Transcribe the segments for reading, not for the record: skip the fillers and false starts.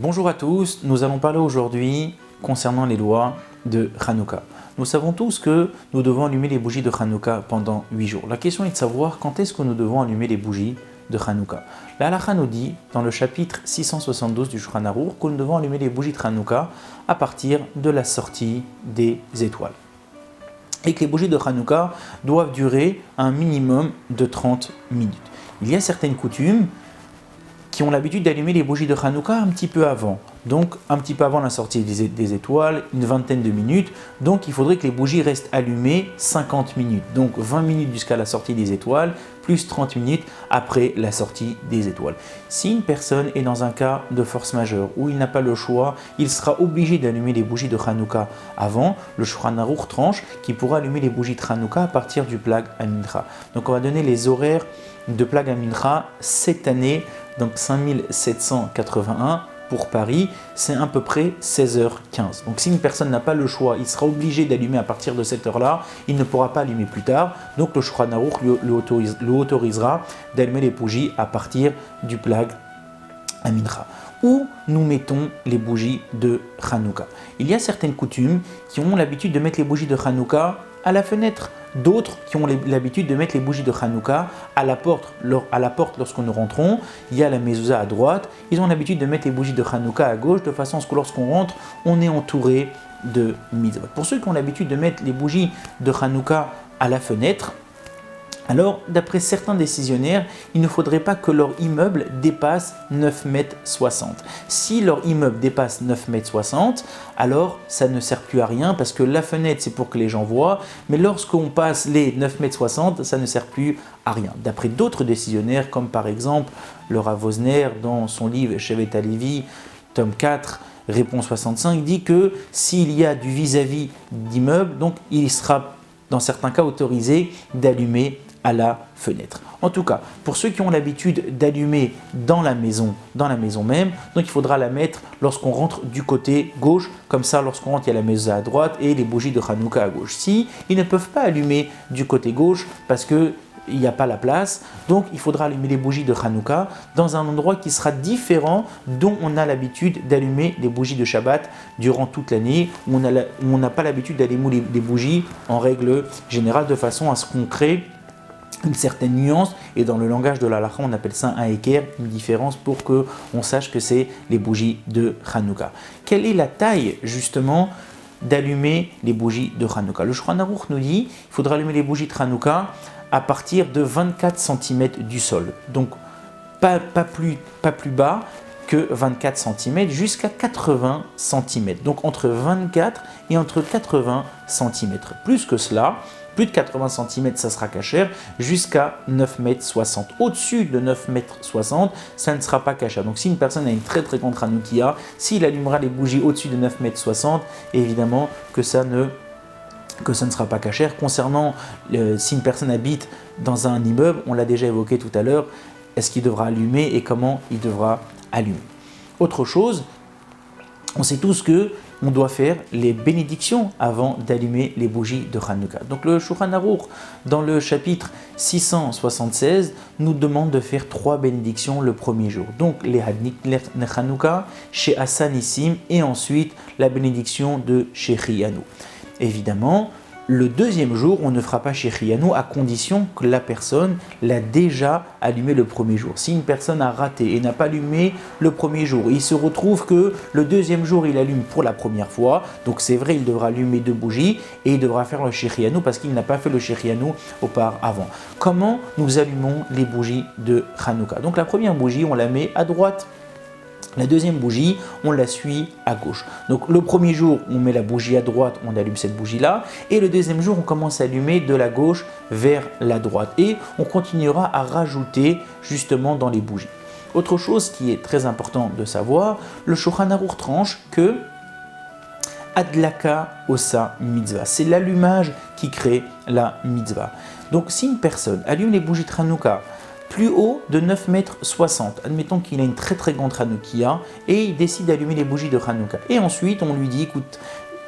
Bonjour à tous, nous allons parler aujourd'hui concernant les lois de Hanouka. Nous savons tous que nous devons allumer les bougies de Hanouka pendant 8 jours. La question est de savoir quand est-ce que nous devons allumer les bougies de Hanouka. La halakha nous dit dans le chapitre 672 du Shulchan Aruch que nous devons allumer les bougies de Hanouka à partir de la sortie des étoiles. Et que les bougies de Hanouka doivent durer un minimum de 30 minutes. Il y a certaines coutumes qui ont l'habitude d'allumer les bougies de Hanouka un petit peu avant. Donc un petit peu avant la sortie des étoiles, une vingtaine de minutes. Donc il faudrait que les bougies restent allumées 50 minutes. Donc 20 minutes jusqu'à la sortie des étoiles, plus 30 minutes après la sortie des étoiles. Si une personne est dans un cas de force majeure où il n'a pas le choix, il sera obligé d'allumer les bougies de Hanouka avant, le Shulchan Aruch tranche qu'il pourra allumer les bougies de Hanouka à partir du Plag Mincha. Donc on va donner les horaires de Plag Mincha cette année, donc 5781 pour Paris, c'est à peu près 16h15. Donc si une personne n'a pas le choix, il sera obligé d'allumer à partir de cette heure-là, il ne pourra pas allumer plus tard. Donc le Shulchan Aruch le autorisera d'allumer les bougies à partir du Plag Mincha. Où nous mettons les bougies de Hanouka. Il y a certaines coutumes qui ont l'habitude de mettre les bougies de Hanouka à la fenêtre. D'autres qui ont l'habitude de mettre les bougies de Hanouka à la porte lorsque nous rentrons. Il y a la mezouza à droite. Ils ont l'habitude de mettre les bougies de Hanouka à gauche de façon à ce que lorsqu'on rentre, on est entouré de mitzvot. Pour ceux qui ont l'habitude de mettre les bougies de Hanouka à la fenêtre, alors, d'après certains décisionnaires, il ne faudrait pas que leur immeuble dépasse 9,60 m. Si leur immeuble dépasse 9,60 m, alors ça ne sert plus à rien parce que la fenêtre c'est pour que les gens voient, mais lorsqu'on passe les 9,60 m, ça ne sert plus à rien. D'après d'autres décisionnaires, comme par exemple le Rav Wosner dans son livre Shevet HaLevi, tome 4, réponse 65, dit que s'il y a du vis-à-vis d'immeuble, donc il sera dans certains cas autorisé d'allumer à la fenêtre. En tout cas, pour ceux qui ont l'habitude d'allumer dans la maison même, donc il faudra la mettre lorsqu'on rentre du côté gauche, comme ça lorsqu'on rentre il y a la mezouza à droite et les bougies de Hanouka à gauche. Si ils ne peuvent pas allumer du côté gauche parce que il n'y a pas la place, donc il faudra allumer les bougies de Hanouka dans un endroit qui sera différent dont on a l'habitude d'allumer les bougies de Shabbat durant toute l'année, où on n'a pas l'habitude d'allumer les bougies en règle générale de façon à ce qu'on crée une certaine nuance, et dans le langage de la halakha, on appelle ça un équerre, une différence pour qu'on sache que c'est les bougies de Hanouka. Quelle est la taille justement d'allumer les bougies de Hanouka? Le Shulchan Aruch nous dit qu'il faudra allumer les bougies de Hanouka à partir de 24 cm du sol. Donc pas plus bas que 24 cm jusqu'à 80 cm. Donc entre 24 et entre 80 cm. Plus que cela, plus de 80 cm, ça sera cachère, jusqu'à 9,60 m. Au-dessus de 9,60 m, ça ne sera pas cachère. Donc si une personne a une très grande Hanoukia, s'il allumera les bougies au-dessus de 9,60 m, évidemment que ça ne sera pas cachère. Concernant si une personne habite dans un immeuble, on l'a déjà évoqué tout à l'heure, est-ce qu'il devra allumer et comment il devra allumer. Autre chose, on sait tous que on doit faire les bénédictions avant d'allumer les bougies de Hanouka. Donc le Shulchan Aruch, dans le chapitre 676, nous demande de faire 3 bénédictions le premier jour. Donc les Hadnik Hanouka, chez Hassanissim, et ensuite la bénédiction de Shechianu. Évidemment, le deuxième jour, on ne fera pas Shechianu à condition que la personne l'a déjà allumé le premier jour. Si une personne a raté et n'a pas allumé le premier jour, il se retrouve que le deuxième jour, il allume pour la première fois. Donc c'est vrai, il devra allumer 2 bougies et il devra faire le Shechianu parce qu'il n'a pas fait le Shechianu auparavant. Comment nous allumons les bougies de Hanouka? Donc la première bougie, on la met à droite. La deuxième bougie, on la suit à gauche. Donc le premier jour, on met la bougie à droite, on allume cette bougie-là. Et le deuxième jour, on commence à allumer de la gauche vers la droite. Et on continuera à rajouter justement dans les bougies. Autre chose qui est très important de savoir, le Shulchan Aruch tranche que Adlaka Osa Mitzvah, c'est l'allumage qui crée la mitzvah. Donc si une personne allume les bougies de Hanouka plus haut de 9,60 m. Admettons qu'il a une très grande Hanoukia et il décide d'allumer les bougies de Hanouka. Et ensuite, on lui dit, écoute,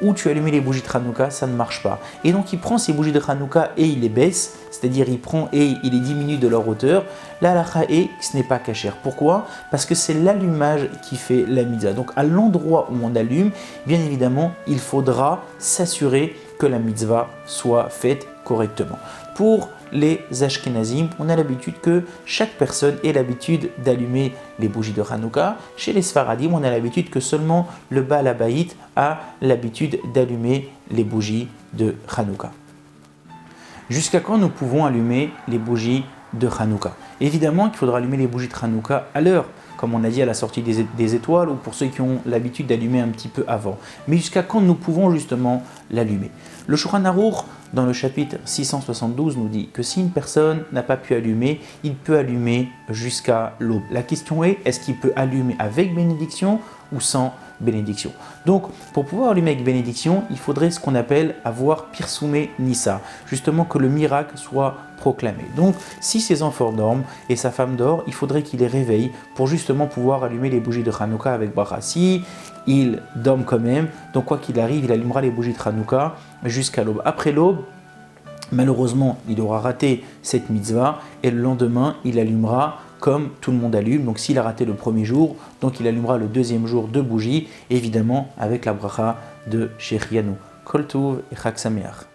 où tu allumes les bougies de Hanouka, ça ne marche pas. Et donc il prend ces bougies de Hanouka et il les baisse, c'est-à-dire il prend et il les diminue de leur hauteur. La halakha est que ce n'est pas kasher. Pourquoi? Parce que c'est l'allumage qui fait la mitzvah. Donc à l'endroit où on allume, bien évidemment, il faudra s'assurer que la mitzvah soit faite correctement. Pour les Ashkenazim, on a l'habitude que chaque personne ait l'habitude d'allumer les bougies de Hanouka. Chez les Sfaradim, on a l'habitude que seulement le Baal Habayit a l'habitude d'allumer les bougies de Hanouka. Jusqu'à quand nous pouvons allumer les bougies de Hanouka? Évidemment qu'il faudra allumer les bougies de Hanouka à l'heure, comme on a dit à la sortie des étoiles, ou pour ceux qui ont l'habitude d'allumer un petit peu avant. Mais jusqu'à quand nous pouvons justement l'allumer? Le Shulchan Aruch, dans le chapitre 672, nous dit que si une personne n'a pas pu allumer, il peut allumer jusqu'à l'aube. La question est, est-ce qu'il peut allumer avec bénédiction ou sans bénédiction? Donc, pour pouvoir allumer avec bénédiction, il faudrait ce qu'on appelle avoir Pirsumé Nissa, justement que le miracle soit proclamé. Donc, si ses enfants dorment et sa femme dort, il faudrait qu'il les réveille pour justement pouvoir allumer les bougies de Hanouka avec bracha. Si il dorme quand même, donc quoi qu'il arrive, il allumera les bougies de Hanouka jusqu'à l'aube. Après l'aube, malheureusement, il aura raté cette mitzvah et le lendemain, il allumera comme tout le monde allume. Donc s'il a raté le premier jour, donc il allumera le deuxième jour de bougies, évidemment avec la bracha de Shechianu. Kol Tov et Chag Sameach.